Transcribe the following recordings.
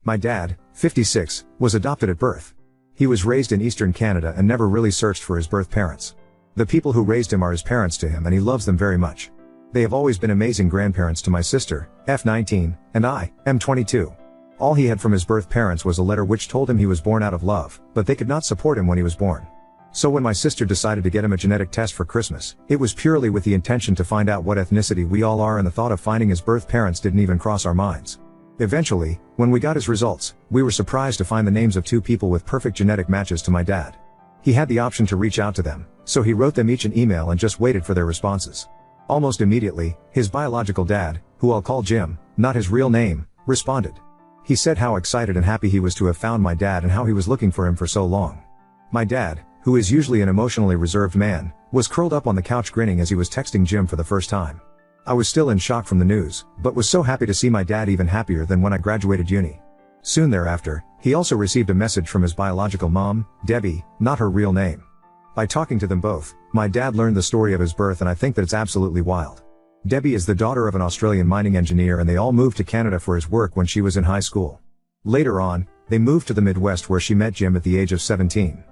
My dad, 56, was adopted at birth. He was raised in Eastern Canada and never really searched for his birth parents. The people who raised him are his parents to him and he loves them very much. They have always been amazing grandparents to my sister, F19, and I, M22. All he had from his birth parents was a letter which told him he was born out of love, but they could not support him when he was born. So when my sister decided to get him a genetic test for Christmas, it was purely with the intention to find out what ethnicity we all are, and the thought of finding his birth parents didn't even cross our minds. Eventually, when we got his results, we were surprised to find the names of two people with perfect genetic matches to my dad. He had the option to reach out to them, so he wrote them each an email and just waited for their responses. Almost immediately, his biological dad, who I'll call Jim, not his real name, responded. He said how excited and happy he was to have found my dad and how he was looking for him for so long. My dad, who is usually an emotionally reserved man, was curled up on the couch grinning as he was texting Jim for the first time. I was still in shock from the news, but was so happy to see my dad, even happier than when I graduated uni. Soon thereafter, he also received a message from his biological mom, Debbie, not her real name. By talking to them both, my dad learned the story of his birth, and I think that it's absolutely wild. Debbie is the daughter of an Australian mining engineer, and they all moved to Canada for his work when she was in high school. Later on, they moved to the Midwest where she met Jim at the age of 17.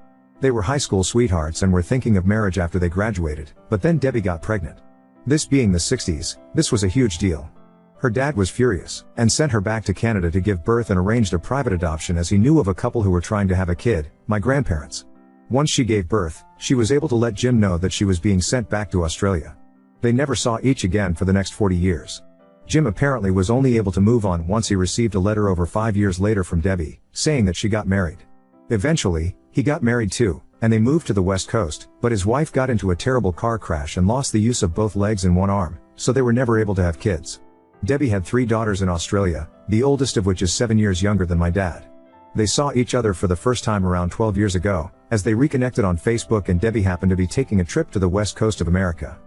They were high school sweethearts and were thinking of marriage after they graduated, but then Debbie got pregnant. This being the 60s, this was a huge deal. Her dad was furious, and sent her back to Canada to give birth and arranged a private adoption as he knew of a couple who were trying to have a kid, my grandparents. Once she gave birth, she was able to let Jim know that she was being sent back to Australia. They never saw each again for the next 40 years. Jim apparently was only able to move on once he received a letter over 5 years later from Debbie, saying that she got married. Eventually, he got married too, and they moved to the West Coast, but his wife got into a terrible car crash and lost the use of both legs and one arm, so they were never able to have kids. Debbie had 3 daughters in Australia, the oldest of which is 7 years younger than my dad. They saw each other for the first time around 12 years ago, as they reconnected on Facebook, and Debbie happened to be taking a trip to the West Coast of America.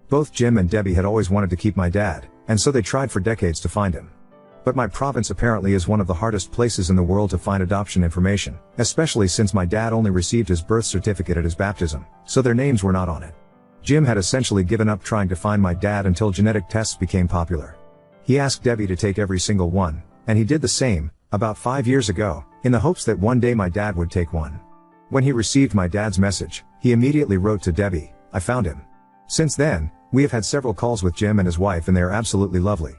Both Jim and Debbie had always wanted to keep my dad, and so they tried for decades to find him. But my province apparently is one of the hardest places in the world to find adoption information, especially since my dad only received his birth certificate at his baptism, so their names were not on it. Jim had essentially given up trying to find my dad until genetic tests became popular. He asked Debbie to take every single one, and he did the same, about 5 years ago, in the hopes that one day my dad would take one. When he received my dad's message, he immediately wrote to Debbie, "I found him." Since then, we have had several calls with Jim and his wife, and they are absolutely lovely.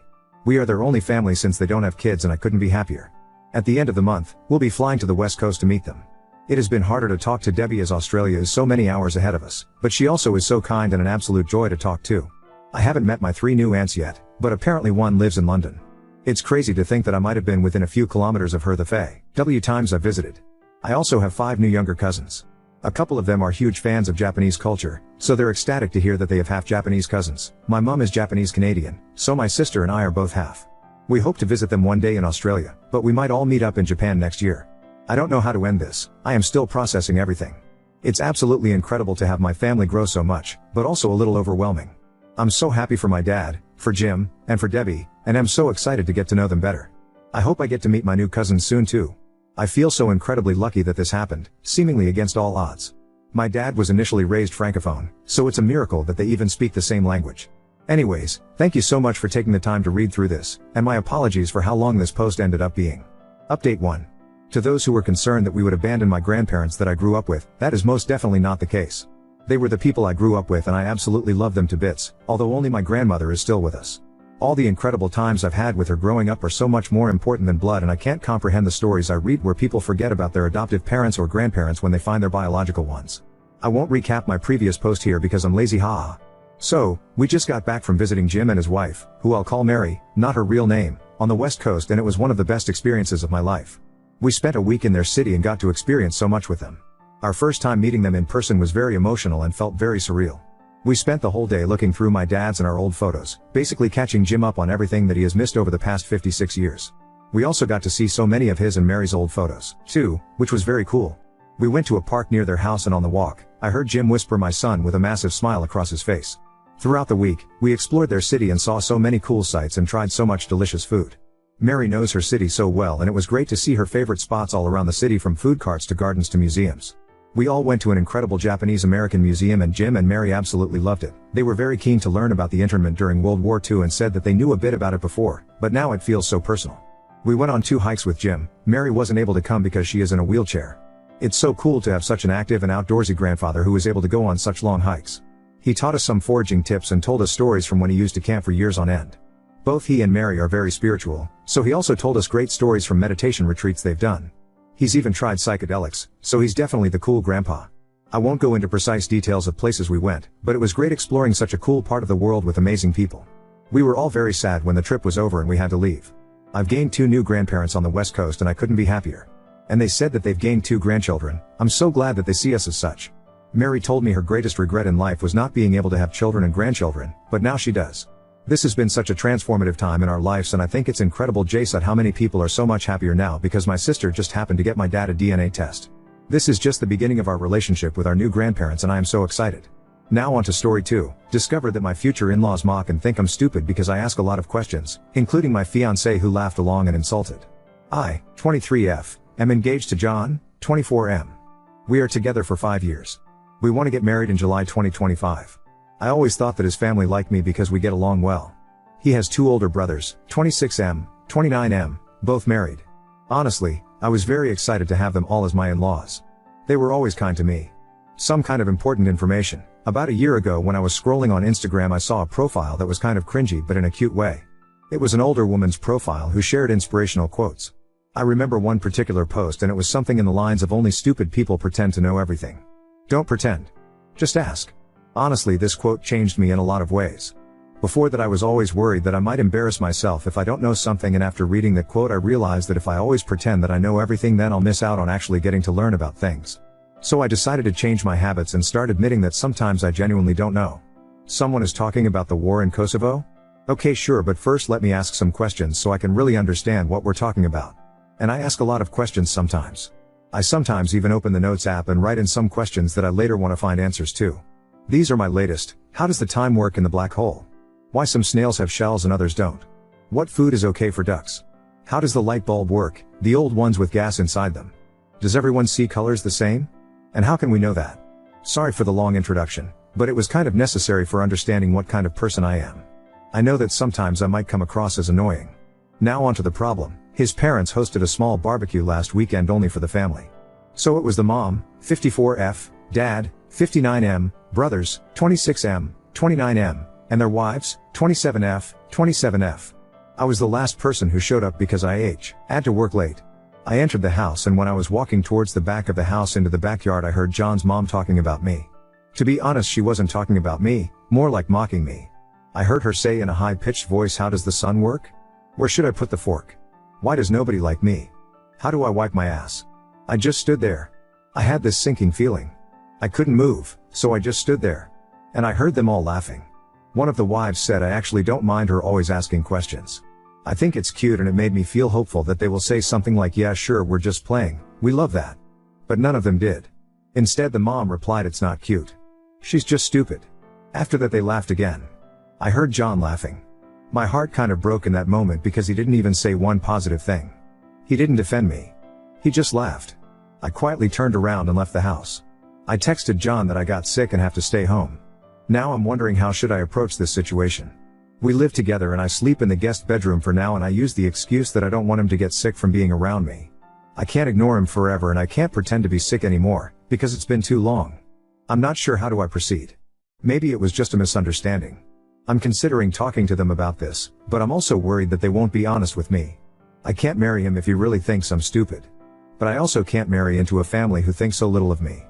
We are their only family since they don't have kids, and I couldn't be happier. At the end of the month, we'll be flying to the West Coast to meet them. It has been harder to talk to Debbie as Australia is so many hours ahead of us, but she also is so kind and an absolute joy to talk to. I haven't met my 3 new aunts yet, but apparently one lives in London. It's crazy to think that I might have been within a few kilometers of her the few times I visited. I also have 5 new younger cousins. A couple of them are huge fans of Japanese culture, so they're ecstatic to hear that they have half Japanese cousins. My mum is Japanese Canadian, so my sister and I are both half. We hope to visit them one day in Australia, but we might all meet up in Japan next year. I don't know how to end this, I am still processing everything. It's absolutely incredible to have my family grow so much, but also a little overwhelming. I'm so happy for my dad, for Jim, and for Debbie, and I'm so excited to get to know them better. I hope I get to meet my new cousins soon too. I feel so incredibly lucky that this happened, seemingly against all odds. My dad was initially raised Francophone, so it's a miracle that they even speak the same language. Anyways, thank you so much for taking the time to read through this, and my apologies for how long this post ended up being. Update 1. To those who were concerned that we would abandon my grandparents that I grew up with, that is most definitely not the case. They were the people I grew up with, and I absolutely love them to bits, although only my grandmother is still with us. All the incredible times I've had with her growing up are so much more important than blood, and I can't comprehend the stories I read where people forget about their adoptive parents or grandparents when they find their biological ones. I won't recap my previous post here because I'm lazy, haha. So, we just got back from visiting Jim and his wife, who I'll call Mary, not her real name, on the West Coast, and it was one of the best experiences of my life. We spent a week in their city and got to experience so much with them. Our first time meeting them in person was very emotional and felt very surreal. We spent the whole day looking through my dad's and our old photos, basically catching Jim up on everything that he has missed over the past 56 years. We also got to see so many of his and Mary's old photos, too, which was very cool. We went to a park near their house, and on the walk, I heard Jim whisper my son with a massive smile across his face. Throughout the week, we explored their city and saw so many cool sights and tried so much delicious food. Mary knows her city so well, and it was great to see her favorite spots all around the city, from food carts to gardens to museums. We all went to an incredible Japanese-American museum, and Jim and Mary absolutely loved it. They were very keen to learn about the internment during World War II and said that they knew a bit about it before, but now it feels so personal. We went on 2 hikes with Jim. Mary wasn't able to come because she is in a wheelchair. It's so cool to have such an active and outdoorsy grandfather who is able to go on such long hikes. He taught us some foraging tips and told us stories from when he used to camp for years on end. Both he and Mary are very spiritual, so he also told us great stories from meditation retreats they've done. He's even tried psychedelics, so he's definitely the cool grandpa. I won't go into precise details of places we went, but it was great exploring such a cool part of the world with amazing people. We were all very sad when the trip was over and we had to leave. I've gained 2 new grandparents on the West Coast and I couldn't be happier. And they said that they've gained 2 grandchildren. I'm so glad that they see us as such. Mary told me her greatest regret in life was not being able to have children and grandchildren, but now she does. This has been such a transformative time in our lives and I think it's incredible just how many people are so much happier now because my sister just happened to get my dad a DNA test. This is just the beginning of our relationship with our new grandparents and I am so excited. Now on to story 2. Discovered that my future in-laws mock and think I'm stupid because I ask a lot of questions, including my fiancé who laughed along and insulted. I, 23F, am engaged to John, 24M. We are together for 5 years. We want to get married in July 2025. I always thought that his family liked me because we get along well. He has 2 older brothers, 26M, 29M, both married. Honestly, I was very excited to have them all as my in-laws. They were always kind to me. Some kind of important information. About a year ago when I was scrolling on Instagram I saw a profile that was kind of cringy but in a cute way. It was an older woman's profile who shared inspirational quotes. I remember one particular post and it was something in the lines of only stupid people pretend to know everything. Don't pretend. Just ask. Honestly, this quote changed me in a lot of ways. Before that I was always worried that I might embarrass myself if I don't know something, and after reading that quote I realized that if I always pretend that I know everything then I'll miss out on actually getting to learn about things. So I decided to change my habits and start admitting that sometimes I genuinely don't know. Someone is talking about the war in Kosovo? Okay, sure, but first let me ask some questions so I can really understand what we're talking about. And I ask a lot of questions sometimes. I sometimes even open the Notes app and write in some questions that I later want to find answers to. These are my latest. How does the time work in the black hole? Why some snails have shells and others don't? What food is okay for ducks? How does the light bulb work, the old ones with gas inside them? Does everyone see colors the same? And how can we know that? Sorry for the long introduction, but it was kind of necessary for understanding what kind of person I am. I know that sometimes I might come across as annoying. Now on to the problem. His parents hosted a small barbecue last weekend only for the family. So it was the mom, 54F, dad, 59M, brothers, 26M, 29M, and their wives, 27F, 27F. I was the last person who showed up because I had to work late. I entered the house and when I was walking towards the back of the house into the backyard I heard John's mom talking about me. To be honest, she wasn't talking about me, more like mocking me. I heard her say in a high-pitched voice, "How does the sun work? Where should I put the fork? Why does nobody like me? How do I wipe my ass?" I just stood there. I had this sinking feeling. I couldn't move, so I just stood there. And I heard them all laughing. One of the wives said I actually don't mind her always asking questions. I think it's cute and it made me feel hopeful that they will say something like, "Yeah sure, we're just playing, we love that." But none of them did. Instead the mom replied, "It's not cute. She's just stupid." After that they laughed again. I heard John laughing. My heart kind of broke in that moment because he didn't even say one positive thing. He didn't defend me. He just laughed. I quietly turned around and left the house. I texted John that I got sick and have to stay home. Now I'm wondering how should I approach this situation. We live together and I sleep in the guest bedroom for now, and I use the excuse that I don't want him to get sick from being around me. I can't ignore him forever and I can't pretend to be sick anymore, because it's been too long. I'm not sure how do I proceed. Maybe it was just a misunderstanding. I'm considering talking to them about this, but I'm also worried that they won't be honest with me. I can't marry him if he really thinks I'm stupid. But I also can't marry into a family who thinks so little of me.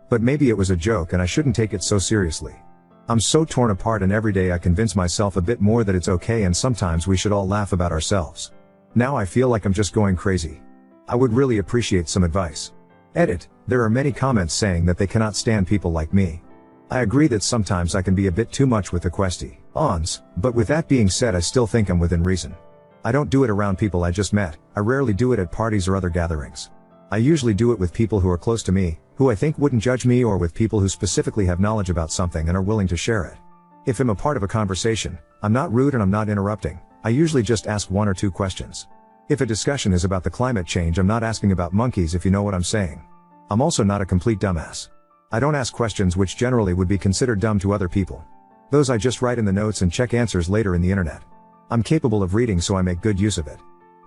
But maybe it was a joke and I shouldn't take it so seriously. I'm so torn apart and every day I convince myself a bit more that it's okay and sometimes we should all laugh about ourselves. Now I feel like I'm just going crazy. I would really appreciate some advice. Edit. There are many comments saying that they cannot stand people like me. I agree that sometimes I can be a bit too much with the questions, but with that being said I still think I'm within reason. I don't do it around people I just met, I rarely do it at parties or other gatherings. I usually do it with people who are close to me, who I think wouldn't judge me, or with people who specifically have knowledge about something and are willing to share it. If I'm a part of a conversation, I'm not rude and I'm not interrupting. I usually just ask 1 or 2 questions. If a discussion is about the climate change, I'm not asking about monkeys, if you know what I'm saying. I'm also not a complete dumbass. I don't ask questions which generally would be considered dumb to other people. Those I just write in the notes and check answers later in the internet. I'm capable of reading, so I make good use of it.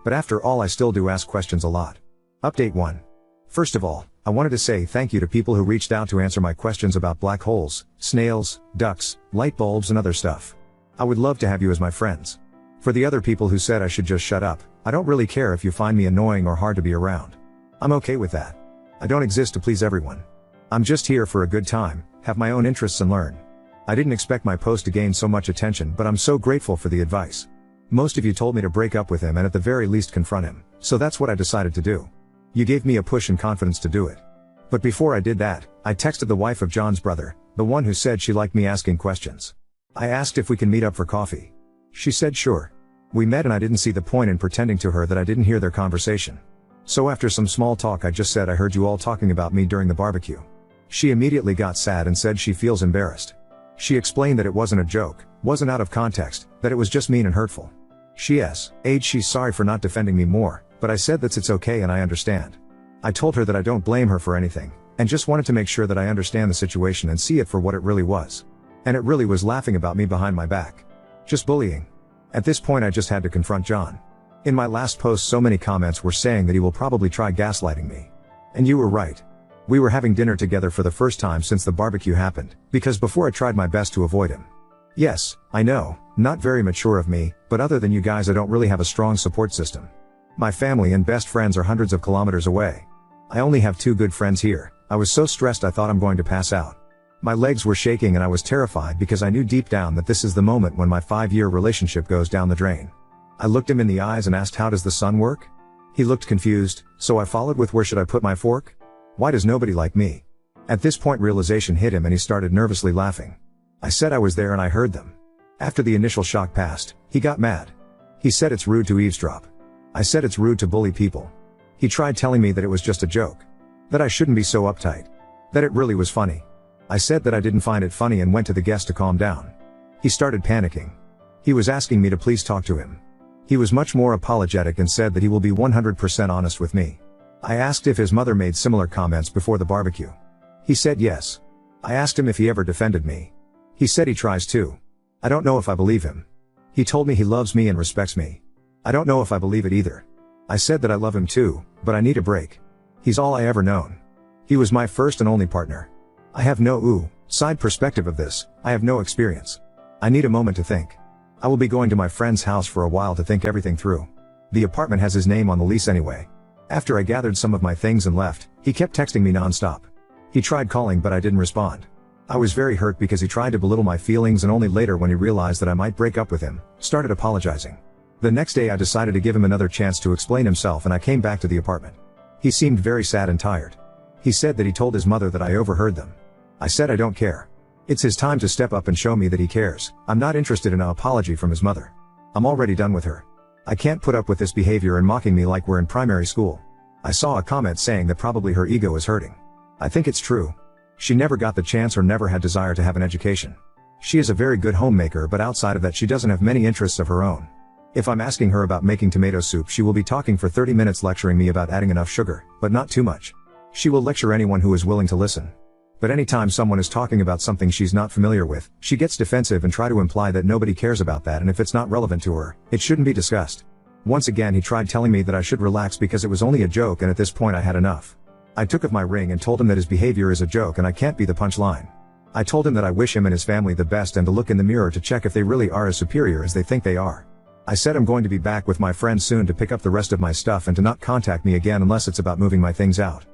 But after all, I still do ask questions a lot. Update 1. First of all, I wanted to say thank you to people who reached out to answer my questions about black holes, snails, ducks, light bulbs and other stuff. I would love to have you as my friends. For the other people who said I should just shut up, I don't really care if you find me annoying or hard to be around. I'm okay with that. I don't exist to please everyone. I'm just here for a good time, have my own interests and learn. I didn't expect my post to gain so much attention, but I'm so grateful for the advice. Most of you told me to break up with him and at the very least confront him, so that's what I decided to do. You gave me a push and confidence to do it. But before I did that, I texted the wife of John's brother, the one who said she liked me asking questions. I asked if we can meet up for coffee. She said sure. We met and I didn't see the point in pretending to her that I didn't hear their conversation. So after some small talk I just said I heard you all talking about me during the barbecue. She immediately got sad and said she feels embarrassed. She explained that it wasn't a joke, wasn't out of context, that it was just mean and hurtful. She's sorry for not defending me more, but I said that it's okay and I understand. I told her that I don't blame her for anything, and just wanted to make sure that I understand the situation and see it for what it really was. And it really was laughing about me behind my back. Just bullying. At this point I just had to confront John. In my last post so many comments were saying that he will probably try gaslighting me. And you were right. We were having dinner together for the first time since the barbecue happened, because before I tried my best to avoid him. Yes, I know, not very mature of me, but other than you guys I don't really have a strong support system. My family and best friends are hundreds of kilometers away. I only have 2 good friends here. I was so stressed I thought I'm going to pass out. My legs were shaking and I was terrified because I knew deep down that this is the moment when my 5-year relationship goes down the drain. I looked him in the eyes and asked, how does the sun work? He looked confused, so I followed with, where should I put my fork? Why does nobody like me? At this point realization hit him and he started nervously laughing. I said I was there and I heard them. After the initial shock passed, he got mad. He said it's rude to eavesdrop. I said it's rude to bully people. He tried telling me that it was just a joke. That I shouldn't be so uptight. That it really was funny. I said that I didn't find it funny and went to the guest to calm down. He started panicking. He was asking me to please talk to him. He was much more apologetic and said that he will be 100% honest with me. I asked if his mother made similar comments before the barbecue. He said yes. I asked him if he ever defended me. He said he tries to. I don't know if I believe him. He told me he loves me and respects me. I don't know if I believe it either. I said that I love him too, but I need a break. He's all I ever known. He was my first and only partner. I have no side perspective of this. I have no experience. I need a moment to think. I will be going to my friend's house for a while to think everything through. The apartment has his name on the lease anyway. After I gathered some of my things and left, he kept texting me non-stop. He tried calling but I didn't respond. I was very hurt because he tried to belittle my feelings and only later, when he realized that I might break up with him, started apologizing. The next day I decided to give him another chance to explain himself and I came back to the apartment. He seemed very sad and tired. He said that he told his mother that I overheard them. I said I don't care. It's his time to step up and show me that he cares. I'm not interested in an apology from his mother. I'm already done with her. I can't put up with this behavior and mocking me like we're in primary school. I saw a comment saying that probably her ego is hurting. I think it's true. She never got the chance or never had desire to have an education. She is a very good homemaker, but outside of that she doesn't have many interests of her own. If I'm asking her about making tomato soup, she will be talking for 30 minutes lecturing me about adding enough sugar, but not too much. She will lecture anyone who is willing to listen. But anytime someone is talking about something she's not familiar with, she gets defensive and try to imply that nobody cares about that, and if it's not relevant to her, it shouldn't be discussed. Once again he tried telling me that I should relax because it was only a joke, and at this point I had enough. I took off my ring and told him that his behavior is a joke and I can't be the punchline. I told him that I wish him and his family the best and to look in the mirror to check if they really are as superior as they think they are. I said I'm going to be back with my friends soon to pick up the rest of my stuff and to not contact me again unless it's about moving my things out.